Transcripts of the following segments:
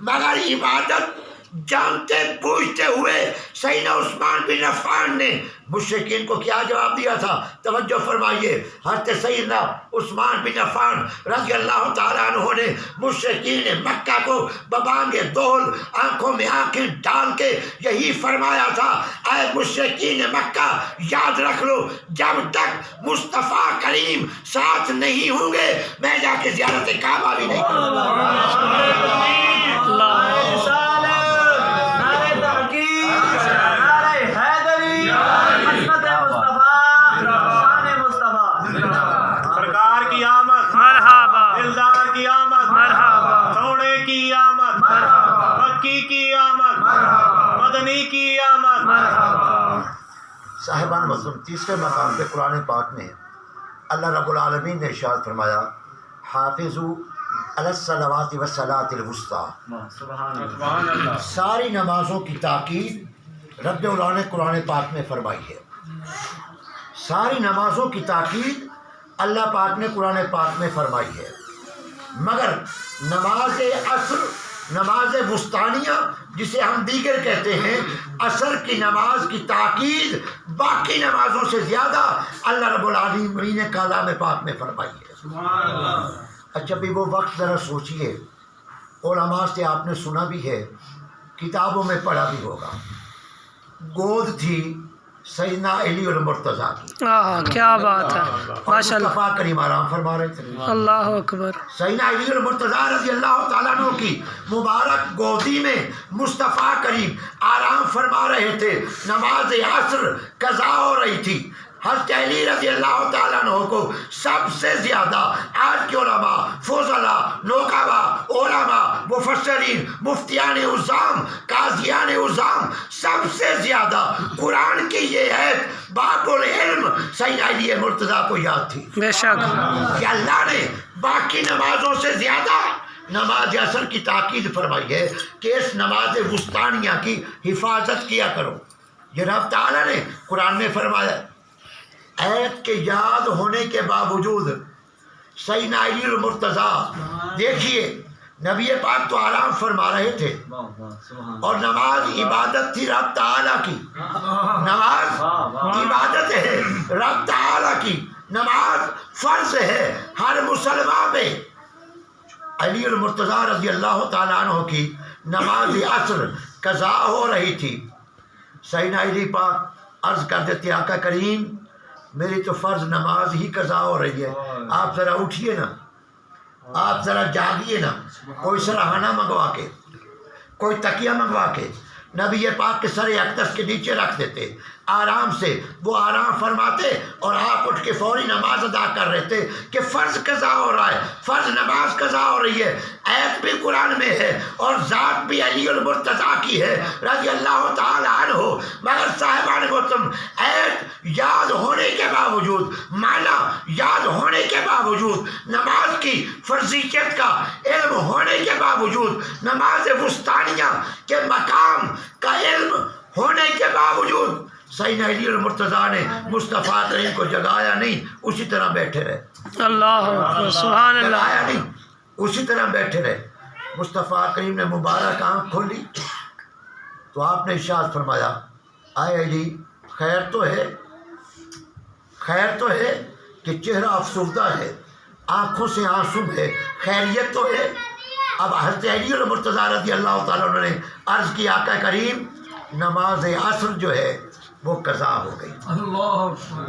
مگر عبادت جانتے پوچھتے ہوئے سیدنا عثمان بن عفان نے مشرکین کو کیا جواب دیا تھا؟ توجہ فرمائیے، حضرت سیدنا عثمان بن عفان رضی اللہ تعالیٰ عنہ نے مشرکین مکہ کو ببانگ دول آنکھوں میں آنکھیں ڈال کے یہی فرمایا تھا، اے مشرکین مکہ یاد رکھ لو، جب تک مصطفیٰ کریم ساتھ نہیں ہوں گے میں جا کے زیارت کعبہ بھی نہیں کروں گا۔ صاحبان وسلم، تیسرے مقام پہ قرآن پاک میں اللہ رب العالمین نے ارشاد فرمایا، حافظوا علی الصلوات والصلاۃ الوسطیٰ، ساری نمازوں کی تاکید رب العالمین نے قرآن پاک میں فرمائی ہے۔ ساری نمازوں کی تاکید اللہ پاک نے قرآن پاک میں فرمائی ہے، مگر نماز عصر، نماز وسطانیہ جسے ہم دیگر کہتے ہیں، عصر کی نماز کی تاکید باقی نمازوں سے زیادہ اللہ رب العالمین نے کلام پاک میں فرمائی ہے۔ اچھا بھی وہ وقت ذرا سوچئے، علماء سے آپ نے سنا بھی ہے، کتابوں میں پڑھا بھی ہوگا، گود تھی سیدنا علی المرتضیٰ کی، کیا بات ہے، ماشاء اللہ، مصطفیٰ کریم آرام فرما رہے تھے، اللہ اکبر، سیدنا علی المرتضیٰ رضی اللہ تعالیٰ عنہ کی مبارک گودی میں مصطفیٰ کریم آرام فرما رہے تھے، نماز عصر قضا ہو رہی تھی۔ حضرت علی رضی اللہ تعالیٰ عنہ کو سب سے زیادہ آج کے علماء، فضلاء، نقبا، علماء، مفسرین، مفتیان عظام، قاضیان عظام، سب سے زیادہ قرآن کی یہ آیت باب العلم سیدنا علی مرتضیٰ کو یاد تھی۔ بے شک کہ اللہ نے باقی نمازوں سے زیادہ نماز عصر کی تاکید فرمائی ہے کہ اس نماز وسطانیہ کی حفاظت کیا کرو۔ یہ رب تعالیٰ نے قرآن میں فرمایا، آیت کے یاد ہونے کے باوجود سیدنا علی المرتضیٰ، دیکھیے نبی پاک تو آرام فرما رہے تھے اور نماز عبادت تھی رب تعالیٰ کی، نماز عبادت ہے رب تعالیٰ کی، نماز فرض ہے ہر مسلمان پہ۔ علی المرتضیٰ رضی اللہ تعالیٰ عنہ کی نماز عصر قضا ہو رہی تھی، سیدنا علی پاک عرض کر دیتے، آقا کریم میری تو فرض نماز ہی قضا ہو رہی ہے، آپ ذرا اٹھیے نا، آپ ذرا جاگیے نا، کوئی سرہانہ منگوا کے، کوئی تکیہ منگوا کے نبی پاک کے سر اقدس کے نیچے رکھ دیتے، آرام سے وہ آرام فرماتے اور آپ اٹھ کے فوری نماز ادا کر رہے تھے کہ فرض قضا ہو رہا ہے، فرض نماز قضا ہو رہی ہے، آیت بھی قرآن میں ہے اور ذات بھی علی المرتضیٰ کی ہے رضی اللہ تعالی عنہ، مگر صاحبان محترم آیت یاد ہونے کے باوجود، معنی یاد ہونے کے باوجود، نماز کی فرضیت کا علم ہونے کے باوجود، نماز وسطانیہ کے مقام کا علم ہونے کے باوجود سیدنا علی المرتضیٰ نے مصطفیٰ کریم کو جگایا نہیں، اسی طرح بیٹھے رہے، اللہ اکبر، سبحان اللہ، جگایا نہیں، اسی طرح بیٹھے رہے۔ مصطفیٰ کریم نے مبارک آنکھ کھولی تو آپ نے ارشاد فرمایا، اے علی خیر تو ہے، خیر تو ہے کہ چہرہ افسردہ ہے، آنکھوں سے آنسو ہے، خیریت تو ہے۔ اب حضرت علی المرتضیٰ رضی اللہ تعالیٰ عنہ نے عرض کی، آقا کریم نماز عصر جو ہے وہ قضا ہو گئی،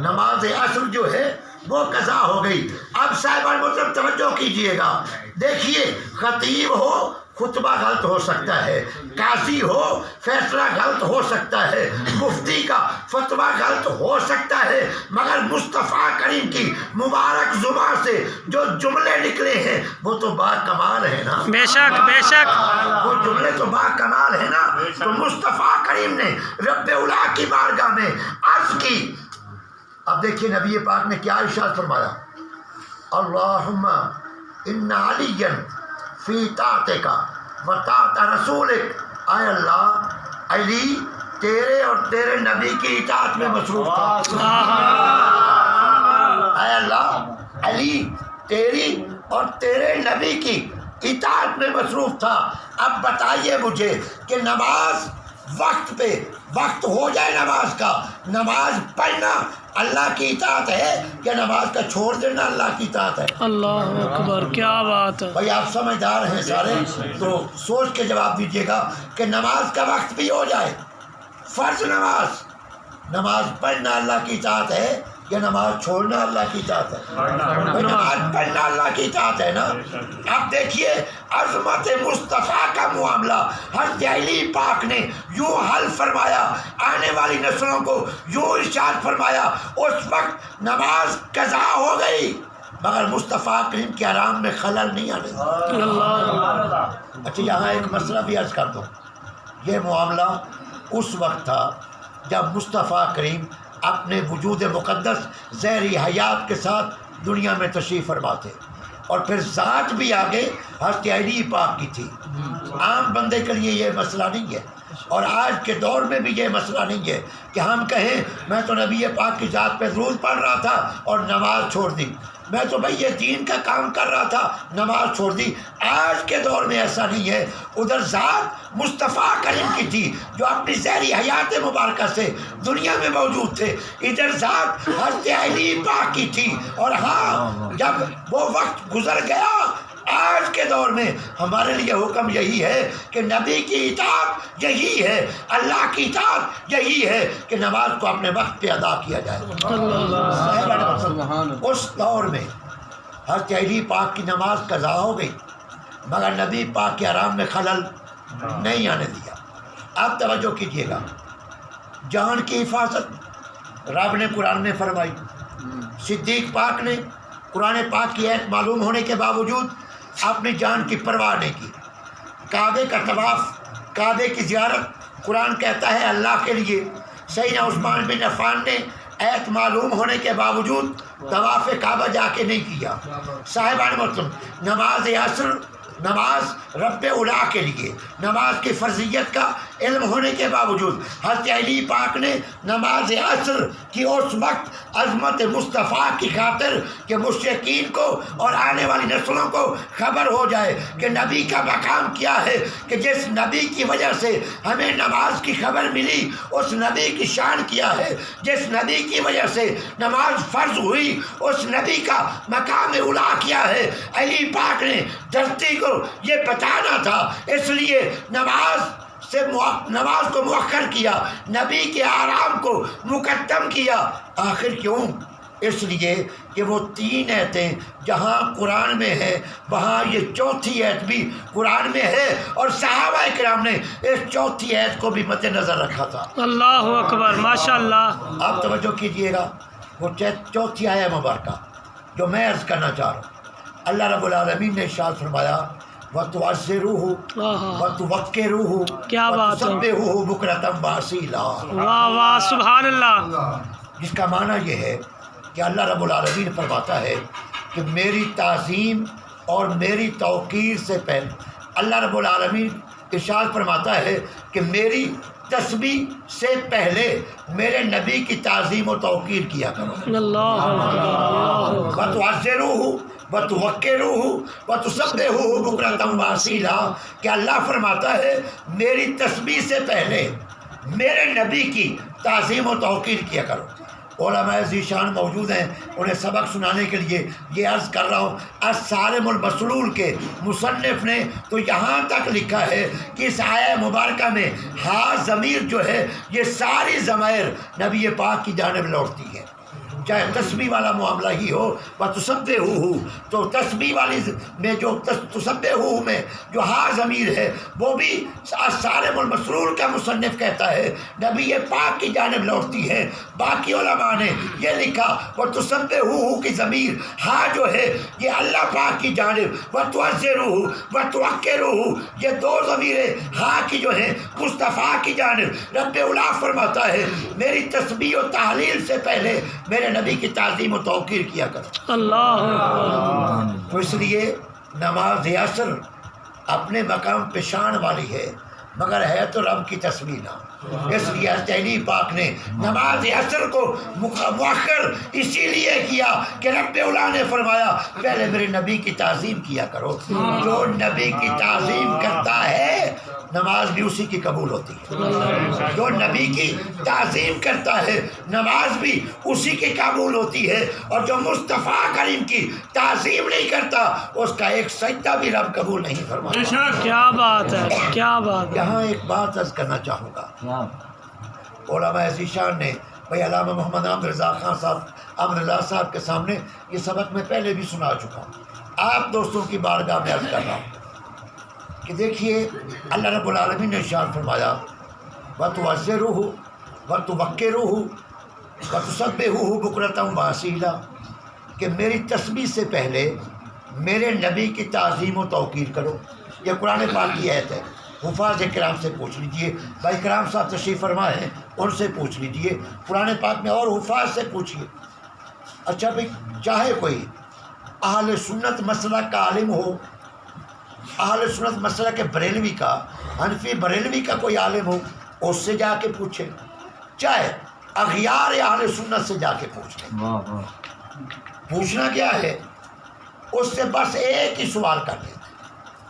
نماز عصر جو ہے وہ قضا ہو گئی۔ اب صاحبان محترم توجہ کیجئے گا، دیکھیے خطیب ہو خطبہ غلط ہو سکتا ہے، قاضی ہو فیصلہ غلط ہو سکتا ہے، مفتی کا فتویٰ غلط ہو سکتا ہے، مگر مصطفیٰ کریم کی مبارک زبان سے جو جملے نکلے ہیں وہ تو با کمال ہے نا، بے شک بے شک، وہ جملے تو با کمال ہے نا۔ تو مصطفیٰ کریم نے رب اولا کی بارگاہ میں عرض کی۔ اب دیکھیے نبی پاک نے کیا ارشاد فرمایا، اللہم ان علی فی طاعتک و طاعت رسولک، اے اللہ علی تیرے اور تیرے نبی کی اطاعت میں مصروف تھا، اے اللہ علی تیری اور تیرے نبی کی اطاعت میں مصروف تھا. اب بتائیے مجھے کہ نماز وقت پہ وقت ہو جائے نماز کا، نماز پڑھنا اللہ کی اطاعت ہے یا نماز کا چھوڑ دینا اللہ کی اطاعت ہے؟ اللہ اکبر، کیا بات ہے. بھائی آپ سمجھدار ہیں سارے، تو سوچ کے جواب دیجیے گا کہ نماز کا وقت بھی ہو جائے، فرض نماز پڑھنا اللہ کی اطاعت ہے یا نماز چھوڑنا اللہ کی اطاعت ہے؟ نماز پڑھنا اللہ کی اطاعت ہے نا. اب دیکھیے عظمت مصطفیٰ کا معاملہ حضرت علی پاک نے یوں حل فرمایا، آنے والی نسلوں کو یوں ارشاد فرمایا. اس وقت نماز قضا ہو گئی مگر مصطفیٰ کریم کے آرام میں خلل نہیں آنے دیا. اچھا یہاں ایک مسئلہ بھی عرض کر دوں. یہ معاملہ اس وقت تھا جب مصطفیٰ کریم اپنے وجود مقدس زہری حیات کے ساتھ دنیا میں تشریف فرما تھے، اور پھر ذات بھی آگے حضرت علی پاک کی تھی. عام بندے کے لیے یہ مسئلہ نہیں ہے، اور آج کے دور میں بھی یہ مسئلہ نہیں ہے کہ ہم کہیں میں تو نبی پاک کی ذات پہ درود پڑھ رہا تھا اور نماز چھوڑ دی، میں تو بھائی یہ دین کا کام کر رہا تھا نماز چھوڑ دی. آج کے دور میں ایسا نہیں ہے. ادھر ذات مصطفیٰ کریم کی تھی جو اپنی زہری حیات مبارکہ سے دنیا میں موجود تھے، ادھر ذات حضرت علی پاک کی تھی. اور ہاں جب وہ وقت گزر گیا، آج کے دور میں ہمارے لیے حکم یہی ہے کہ نبی کی اطاعت یہی ہے، اللہ کی اطاعت یہی ہے کہ نماز کو اپنے وقت پہ ادا کیا جائے. اس دور میں حضرت علی پاک کی نماز قضا ہو گئی مگر نبی پاک کے آرام میں خلل نہیں آنے دیا. آپ توجہ کیجیے گا، جان کی حفاظت رب نے قرآن میں فرمائی. صدیق پاک نے قرآن پاک کی ایت معلوم ہونے کے باوجود اپنی جان کی پرواہ نہیں کی. کعبے کا طواف، کعبے کی زیارت قرآن کہتا ہے اللہ کے لیے. سیدنا عثمان بن عفان نے ایت معلوم ہونے کے باوجود طواف کعبہ جا کے نہیں کیا. صاحبان محترم، نماز عصر نماز رب الا کے لیے، نماز کی فرضیت کا علم ہونے کے باوجود حضرت علی پاک نے نماز عصر کی اس وقت عظمت مصطفیٰ کی خاطر کہ مشرکین کو اور آنے والی نسلوں کو خبر ہو جائے کہ نبی کا مقام کیا ہے، کہ جس نبی کی وجہ سے ہمیں نماز کی خبر ملی اس نبی کی شان کیا ہے، جس نبی کی وجہ سے نماز فرض ہوئی اس نبی کا مقام اعلیٰ کیا ہے. علی پاک نے دھرتی کو یہ بتانا تھا، اس لیے نماز کو مؤخر کیا، نبی کے آرام کو مقدم کیا. آخر کیوں؟ اس لیے کہ وہ 3 ایتیں جہاں قرآن میں ہے وہاں یہ 4تھی ایت بھی قرآن میں ہے، اور صحابہ کرام نے اس 4تھی ایت کو بھی مد نظر رکھا تھا. اللہ اکبر، ماشاء اللہ. آپ توجہ کیجئے گا، وہ 4تھی آیت مبارکہ جو میں عرض کرنا چاہ رہا ہوں. اللہ رب العالمین نے ارشاد فرمایا وَتُعَزِّرُوهُ وَتُوَقِّرُوهُ کیا بات ہے، وَتُسَبِّحُوهُ بُكْرَةً وَأَصِيلًا. واہ واہ، سبحان اللہ. جس کا معنی یہ ہے کہ اللہ رب العالمین فرماتا ہے کہ میری تعظیم اور میری توقیر سے پہلے اللہ رب العالمین ارشاد فرماتا ہے کہ میری تسبیح سے پہلے میرے نبی کی تعظیم و توقیر کیا کرو. اللہ اکبر. وَتُعَزِّرُوهُ وَتُوَقِّرُوهُ وَتُسَبِّحُوهُ بُكْرَةً وَأَصِيلًا کہ اللہ فرماتا ہے میری تسبیح سے پہلے میرے نبی کی تعظیم و توقیر کیا کرو. علماء ذیشان موجود ہیں، انہیں سبق سنانے کے لیے یہ عرض کر رہا ہوں. الصارم المسلول کے مصنف نے تو یہاں تک لکھا ہے کہ اس آیہ مبارکہ میں ہا ضمیر جو ہے یہ ساری ضمائر نبی پاک کی جانب لوٹتی ہے. چاہے تسبیح والا معاملہ ہی ہو وَتُسَبِّحُوهُ، تو تسبیح والی میں جو تسبیحُوهُ میں جو ہا ضمیر ہے وہ بھی الصارم المسلول کا مصنف کہتا ہے نبی پاک کی جانب لوٹتی ہے. باقی علماء نے یہ لکھا وَتُسَبِّحُوهُ کی ضمیر ہا جو ہے یہ اللہ پاک کی جانب، وَتُعَزِّرُوهُ وَتُوَقِّرُوهُ یہ 2 ضمیریں ہا کی جو ہیں مصطفیٰ کی جانب رب الا فرماتا ہے میری تسبیح و تحلیل سے پہلے میرے نبی کی تعظیم و توقیر کیا کرو. اللہ اکبر. تو اس لیے نماز عصر اپنے مقام پہ شان والی ہے مگر ہے تو رب کی تسبیح نہ. اس لیے دہلی پاک نے نماز عصر کو مؤخر اسی لیے کیا کہ رب اولا نے فرمایا پہلے میرے نبی کی تعظیم کیا کرو. جو نبی کی تعظیم کرتا ہے نماز بھی اسی کی قبول ہوتی ہے. جو نبی کی تعظیم کرتا ہے نماز بھی اسی کی قبول ہوتی ہے. اور جو مصطفیٰ کریم کی تعظیم نہیں کرتا اس کا ایک سجدہ بھی رب قبول نہیں فرماتا. کیا بات ہے، کیا بات ہے. یہاں ایک بات عرض کرنا چاہوں گا. علماء ذیشان نے بھائی علامہ محمد احمد رضا خان صاحب احمد رضا صاحب کے سامنے یہ سبق میں پہلے بھی سنا چکا ہوں. آپ دوستوں کی بارگاہ میں عرض کر رہا ہوں کہ دیکھیے اللہ رب العالمین نے ارشاد فرمایا وَتُعَزِّرُهُ وَتُوَقِّرُهُ وَتُسَبِّحُهُ بُكْرَةً وَأَصِيلًا کہ میری تسبیح سے پہلے میرے نبی کی تعظیم و توقیر کرو. یہ قرآن پاک کی آیت ہے. حفاظ کرام سے پوچھ لیجئے، بھائی کرام صاحب تشریف فرما ہیں ان سے پوچھ لیجئے، قرآن پاک میں اور حفاظ سے پوچھیے. اچھا بھائی چاہے کوئی اہل سنت مسلک کا عالم ہو، اہل سنت مسلک کے بریلوی کا، حنفی بریلوی کا کوئی عالم ہو اس سے جا کے پوچھے، چاہے اغیار اہل سنت سے جا کے پوچھ لیں. پوچھنا کیا ہے اس سے بس ایک ہی سوال کر لیں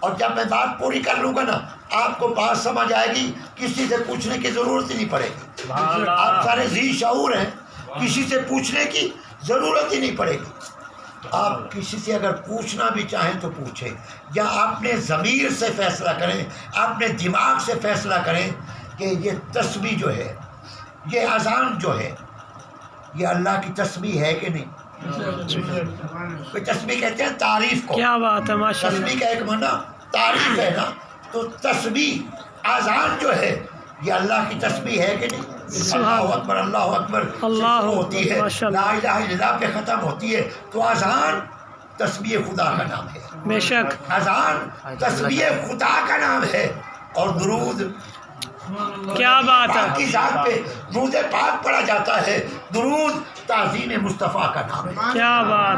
اور جب میں بات پوری کر لوں گا نا آپ کو بات سمجھ آئے گی. کسی سے پوچھنے کی ضرورت ہی نہیں پڑے گی. آپ سارے ذی شعور ہیں، کسی سے پوچھنے کی ضرورت ہی نہیں پڑے گی. آپ کسی سے اگر پوچھنا بھی چاہیں تو پوچھیں یا اپنے ضمیر سے فیصلہ کریں، اپنے دماغ سے فیصلہ کریں کہ یہ تسبیح جو ہے، یہ اذان جو ہے یہ اللہ کی تسبیح ہے کہ نہیں. تسبیح کہتے ہیں تعریف کو. کیا بات ہے، ماشاء اللہ. تسبیح کا ایک معنی تعریف ہے نا، تو تسبیح اذان جو ہے یہ اللہ کی تسبیح ہے کہ نہیں. اللہ اکبر اللہ اکبر اللہ ہوتی ہے، ماشاء لا اللہ. الہ الا اللہ پہ ختم ہوتی ہے. تو اذان تسبیح خدا کا نام ہے. بے شک. اذان تسبیح خدا کا نام ہے. اور درود کیا بات ہے. پاک کی ذات پہ درود پاک پڑھا جاتا ہے. درود تعظیم مصطفیٰ کا نام ہے. کیا بات.